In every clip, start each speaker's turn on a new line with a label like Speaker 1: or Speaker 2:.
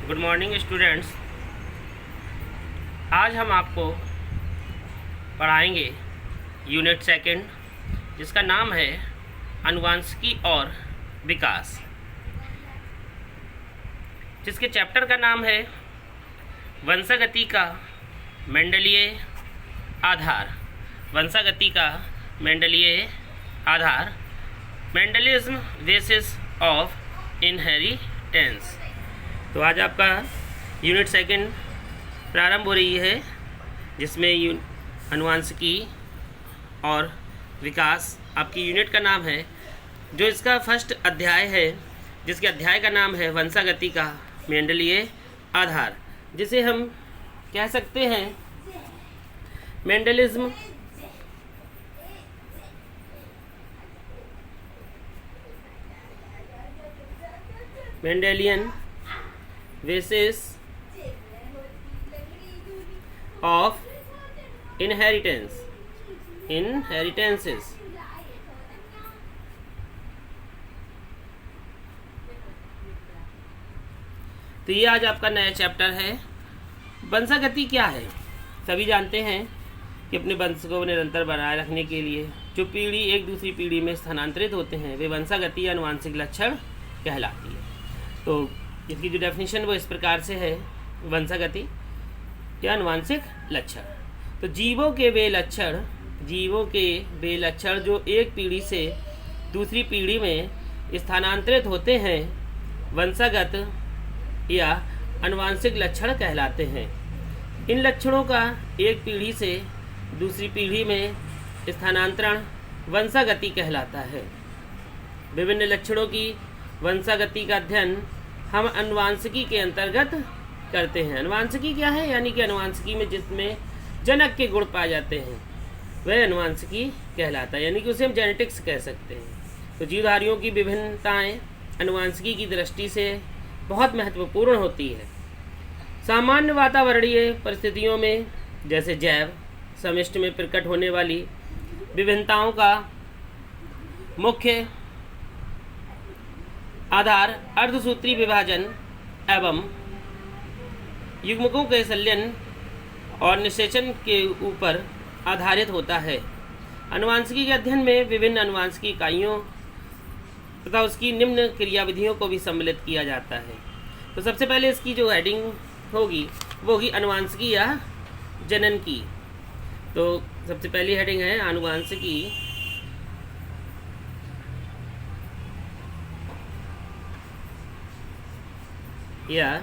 Speaker 1: Good morning students. आज हम आपको पढ़ाएंगे यूनिट सेकंड, जिसका नाम है आनुवांशिकी और विकास, जिसके चैप्टर का नाम है वंशागति का मेंडलीय आधार। वंशागति का मेंडलीय आधार, मेंडलिज्म बेसिस ऑफ इनहेरिटेंस। तो आज आपका यूनिट सेकंड प्रारंभ हो रही है, जिसमें आनुवांशिकी और विकास आपकी यूनिट का नाम है। जो इसका फर्स्ट अध्याय है, जिसके अध्याय का नाम है वंशागति का मेंडलीय आधार, जिसे हम कह सकते हैं Mendelism Mendelian basis of inheritances. तो ये आज आपका नया चैप्टर है। वंशागति क्या है? सभी जानते हैं कि अपने वंश को निरंतर बनाए रखने के लिए जो पीढ़ी एक दूसरी पीढ़ी में स्थानांतरित होते हैं, वे वंशागति या आनुवांशिक लक्षण कहलाती है। तो इसकी जो डेफिनेशन वो इस प्रकार से है, वंशागति या आनुवांशिक लक्षण। तो जीवों के वे लक्षण जो एक पीढ़ी से दूसरी पीढ़ी में स्थानांतरित होते हैं, वंशागत या आनुवांशिक लक्षण कहलाते हैं। इन लक्षणों का एक पीढ़ी से दूसरी पीढ़ी में स्थानांतरण वंशागति कहलाता है। विभिन्न लक्षणों की वंशागति का अध्ययन हम आनुवांशिकी के अंतर्गत करते हैं। आनुवांशिकी क्या है? यानी कि आनुवांशिकी में जिसमें जनक के गुण पाए जाते हैं, वह आनुवांशिकी कहलाता है, यानी कि उसे हम जेनेटिक्स कह सकते हैं। तो जीवधारियों की विभिन्नताएं आनुवांशिकी की दृष्टि से बहुत महत्वपूर्ण होती है। सामान्य वातावरणीय परिस्थितियों में, जैसे जैव समष्टि में प्रकट होने वाली विभिन्नताओं का मुख्य आधार अर्धसूत्री विभाजन एवं युग्मकों के संलयन और निषेचन के ऊपर आधारित होता है। आनुवांशिकी के अध्ययन में विभिन्न आनुवांशिकी इकाइयों तथा उसकी निम्न क्रियाविधियों को भी सम्मिलित किया जाता है। तो सबसे पहले इसकी जो हेडिंग होगी वो होगी आनुवांशिकी या जनन की। तो सबसे पहली हेडिंग है आनुवांशिकी या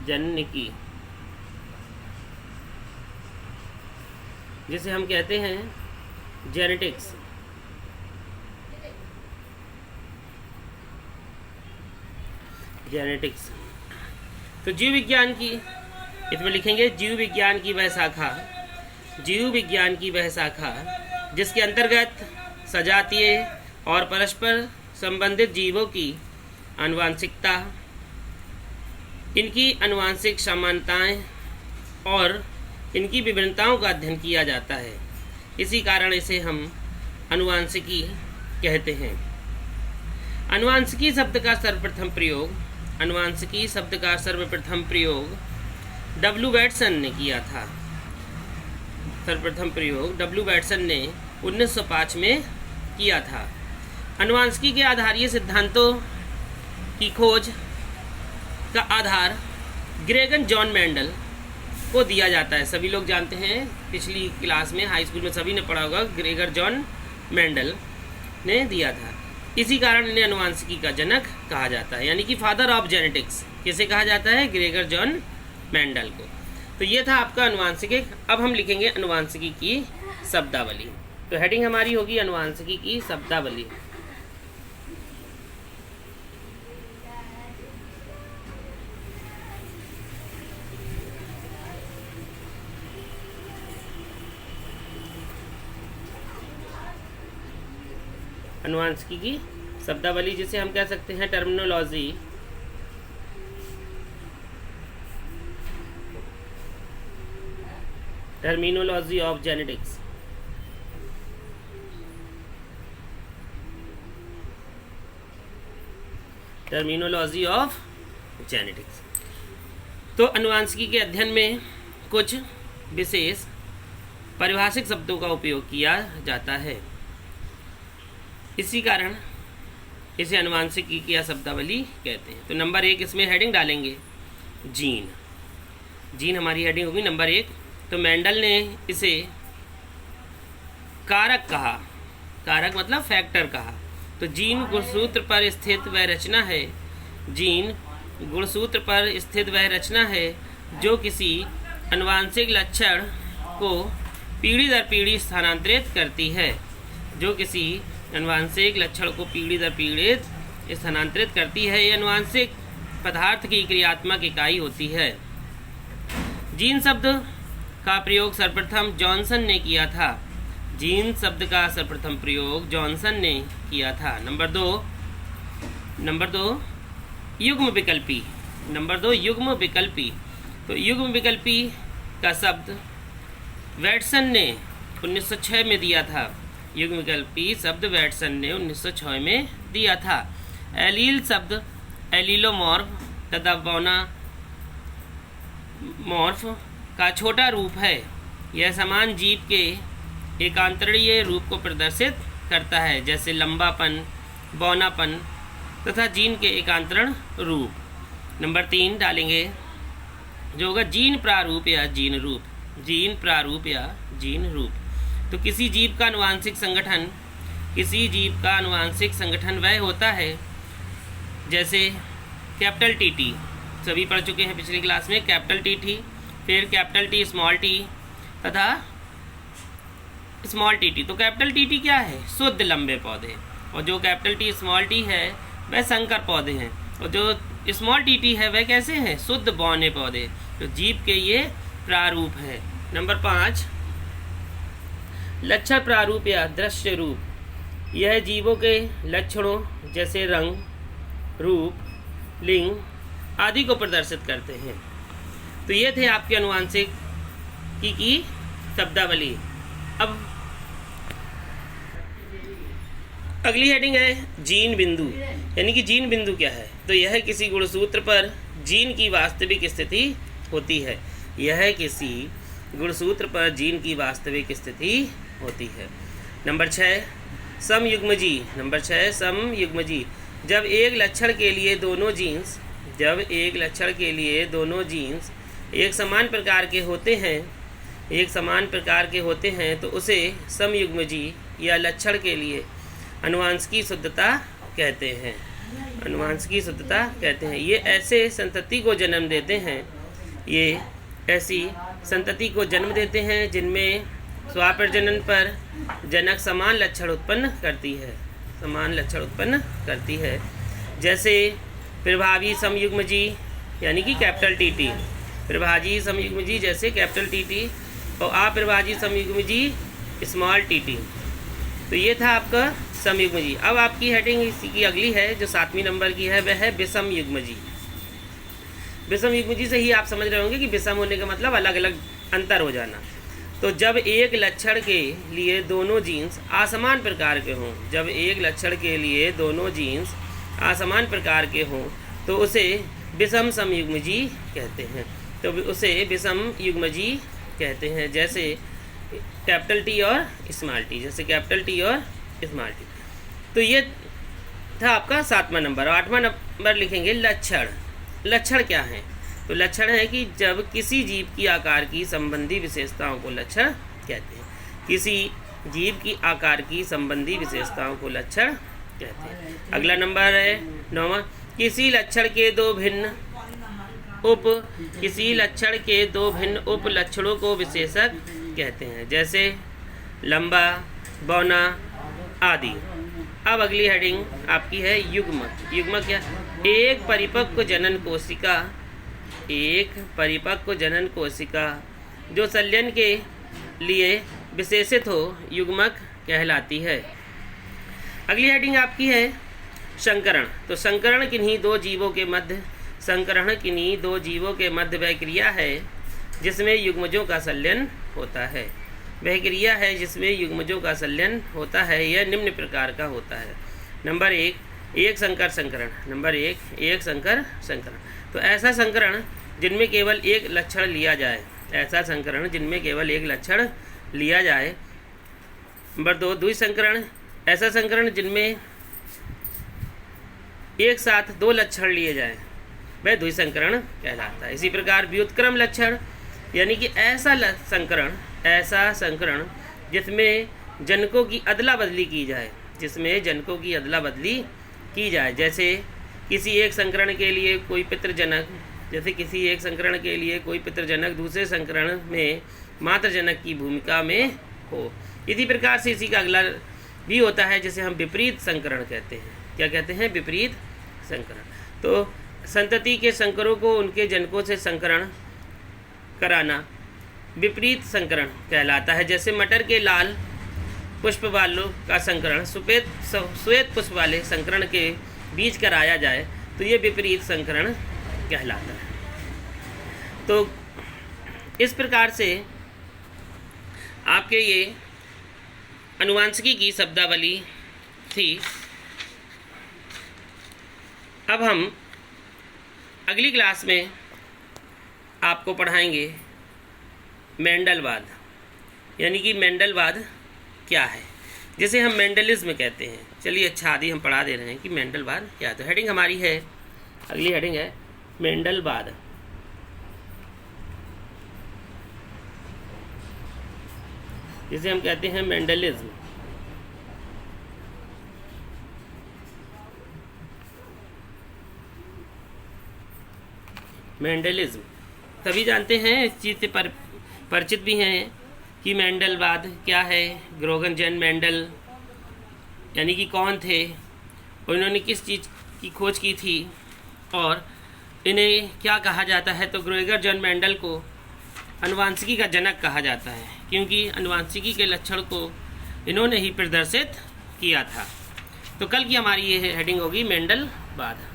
Speaker 1: जननिकी, जिसे हम कहते हैं जेनेटिक्स। तो जीव विज्ञान की, इसमें लिखेंगे जीव विज्ञान की वह शाखा जिसके अंतर्गत सजातीय और परस्पर संबंधित जीवों की आनुवांशिकता, इनकी आनुवांशिक समानताएं और इनकी विभिन्नताओं का अध्ययन किया जाता है। इसी कारण इसे हम आनुवांशिकी कहते हैं। आनुवांशिकी शब्द का सर्वप्रथम प्रयोग डब्ल्यू वैटसन ने किया था। सर्वप्रथम प्रयोग डब्ल्यू वैटसन ने 1905 में किया था। आनुवांशिकी के आधारीय सिद्धांतों की खोज का आधार ग्रेगर जॉन मेंडल को दिया जाता है। सभी लोग जानते हैं, पिछली क्लास में हाई स्कूल में सभी ने पढ़ा होगा, ग्रेगर जॉन मेंडल ने दिया था। इसी कारण इन्हें आनुवांशिकी का जनक कहा जाता है, यानी कि फादर ऑफ जेनेटिक्स किसे कहा जाता है? ग्रेगर जॉन मेंडल को। तो ये था आपका आनुवांशिकी। अब हम लिखेंगे आनुवांशिकी की शब्दावली। तो हेडिंग हमारी होगी आनुवांशिकी की शब्दावली। आनुवांशिकी की शब्दावली, जिसे हम कह सकते हैं terminology of genetics. Terminology of genetics. तो अनुवांशिकी के अध्ययन में कुछ विशेष पारिभाषिक शब्दों का उपयोग किया जाता है, इसी कारण इसे अनुवांशिकी की या शब्दावली कहते हैं। तो नंबर 1 इसमें हेडिंग डालेंगे जीन। जीन हमारी हेडिंग होगी नंबर 1। तो मेंडल ने इसे कारक कहा, कारक मतलब फैक्टर कहा। तो जीन गुणसूत्र पर स्थित वह रचना है, जीन गुणसूत्र पर स्थित वह रचना है जो किसी अनुवांशिक लक्षण को पीढ़ी दर पीढ़ी स्थानांतरित करती है, जो किसी अनुवांशिक लक्षण को पीढ़ी दर पीढ़ी स्थानांतरित करती है। यह अनुवांशिक पदार्थ की क्रियात्मक इकाई होती है। जीन शब्द का प्रयोग सर्वप्रथम जॉनसन ने किया था, जीन शब्द का सर्वप्रथम प्रयोग जॉनसन ने किया था। नंबर दो युग्म विकल्पी। नंबर 2 युग्म विकल्पी। तो युग्म विकल्पी का शब्द वैटसन ने 1906 में दिया था। युग्म विकल्पी शब्द वैटसन ने 1906 में दिया था। एलील शब्द एलीलोमॉर्फ तथा बोनामॉर्फ का छोटा रूप है। यह समान जीव के एकांतरणीय रूप को प्रदर्शित करता है, जैसे लंबापन, बौनापन तथा जीन के एकांतरण रूप। नंबर 3 डालेंगे जो होगा जीन प्रारूप या जीन रूप। जीन प्रारूप या जीन रूप। तो किसी जीव का अनुवांशिक संगठन, किसी जीव का अनुवांशिक संगठन वह होता है जैसे कैपिटल टी, सभी पढ़ चुके हैं पिछली क्लास में, कैपिटल टी, फिर कैपिटल टी स्मॉल टी तथा स्मॉल टी। तो कैपिटल टी क्या है? शुद्ध लंबे पौधे। और जो कैपिटल टी स्मॉल टी है वह संकर पौधे हैं, और जो स्मॉल टी है वह कैसे हैं? शुद्ध बौने पौधे। तो जीव के ये प्रारूप है। नंबर 5 लक्षण प्रारूप या दृश्य रूप। यह जीवों के लक्षणों जैसे रंग, रूप, लिंग आदि को प्रदर्शित करते हैं। तो ये थे आपके अनुवांशिक की शब्दावली। अब अगली हेडिंग है जीन बिंदु, यानी कि जीन बिंदु क्या है? तो यह किसी गुणसूत्र पर जीन की वास्तविक स्थिति होती है। यह किसी गुणसूत्र पर जीन की वास्तविक स्थिति होती है। नंबर 6 समयुग्मजी। नंबर 6 समयुग्मजी। जब एक लक्षण के लिए दोनों जीन्स एक समान प्रकार के होते हैं, तो उसे समयुग्मजी या लक्षण के लिए अनुवांशिकी शुद्धता कहते हैं। अनुवांशिकी शुद्धता कहते हैं। ये ऐसे संतति को जन्म देते हैं, ये ऐसी संतति को जन्म देते हैं जिनमें स्वाप्रजनन पर जनक समान लक्षण उत्पन्न करती है, जैसे प्रभावी समयुग्मजी यानी कि कैपिटल टी, प्रभाजी समयुग्मजी जैसे कैपिटल टी, और अप्रभाजी समयुग्मजी स्मॉल टी। तो ये था आपका समयुग्मजी। अब आपकी हेडिंग इसी की अगली है जो 7वीं नंबर की है, वह है विषम युग्मजी। विषम युग्मजी से ही आप समझ रहे होंगे कि विषम होने का मतलब अलग अलग होकर हो जाना। तो जब एक लक्षण के लिए दोनों जीन्स असमान प्रकार के हों, जब एक लक्षण के लिए दोनों जीन्स असमान प्रकार के हों तो उसे विषम समयुग्मजी कहते हैं। तो उसे विषम युग्मजी कहते हैं, जैसे कैपिटल टी और स्मॉल टी, जैसे कैपिटल टी और स्मॉल टी। तो ये था आपका 7वां नंबर। 8वां नंबर लिखेंगे लक्षण। लक्षण क्या है? तो लक्षण है कि जब किसी जीव की आकार की संबंधी विशेषताओं को लक्षण कहते हैं। किसी जीव की आकार की संबंधी विशेषताओं को लक्षण कहते हैं। अगला नंबर है 9वां। किसी लक्षण के दो भिन्न उप लक्षणों को विशेषक कहते हैं, जैसे लंबा, बौना आदि। अब अगली हेडिंग आपकी है युग्मक। युग्मक क्या? एक परिपक्व जनन कोशिका जो संलयन के लिए विशेषित हो वयुग्मक कहलाती है। अगली हेडिंग आपकी है संकरण। तो संकरण किन्हीं दो जीवों के मध्य वह क्रिया है जिसमें युग्मजों का संलयन होता है। वह क्रिया है जिसमें युग्मजों का संलयन होता है। यह निम्न प्रकार का होता है। नंबर 1 एक संकर संकरण। नंबर 1 एक संकर संकरण। तो ऐसा संकरण जिनमें केवल एक लक्षण लिया जाए, ऐसा संकरण जिनमें केवल एक लक्षण लिया जाए। नंबर 2 द्विसंकरण, ऐसा संकरण जिनमें एक साथ 2 लक्षण लिए जाए, वह द्विसंकरण कहलाता है। इसी प्रकार व्युत्क्रम लक्षण यानी कि ऐसा संकरण जिसमें जनकों की अदला बदली की जाए, जिसमें जनकों की अदला बदली की जाए। जैसे किसी एक संकरण के लिए कोई पितृजनक, दूसरे संकरण में मातृजनक की भूमिका में हो। इसी प्रकार से इसी का अगला भी होता है जिसे हम विपरीत संकरण कहते हैं। क्या कहते हैं? विपरीत संकरण। तो संतति के संकरों को उनके जनकों से संकरण कराना विपरीत संकरण कहलाता है। जैसे मटर के लाल पुष्प वालों का संकरण श्वेत पुष्प वाले संकरण के बीच कराया जाए तो ये विपरीत संकरण कहलाता है। तो इस प्रकार से आपके ये अनुवांशिकी की शब्दावली थी। अब हम अगली क्लास में आपको पढ़ाएंगे मेंडलवाद, यानी कि मेंडलवाद क्या है, जिसे हम मेंडलिज्म कहते हैं। चलिए अच्छा आदि हम पढ़ा दे रहे हैं कि मेंडलवाद क्या है। तो हेडिंग हमारी है, अगली हेडिंग है मेंडलवाद। जिसे हम कहते हैं मेंडलिज्म। मेंडलिज्म सभी जानते हैं, इस चीज़ से परिचित भी हैं कि मेंडलवाद क्या है। ग्रोगन जैन मेंडल यानी कि कौन थे और इन्होंने किस चीज़ की खोज की थी और इन्हें क्या कहा जाता है। तो ग्रोगर जैन मेंडल को अनुवांशिकी का जनक कहा जाता है, क्योंकि अनुवांशिकी के लक्षण को इन्होंने ही प्रदर्शित किया था। तो कल की हमारी ये हेडिंग होगी मेंडलवाद।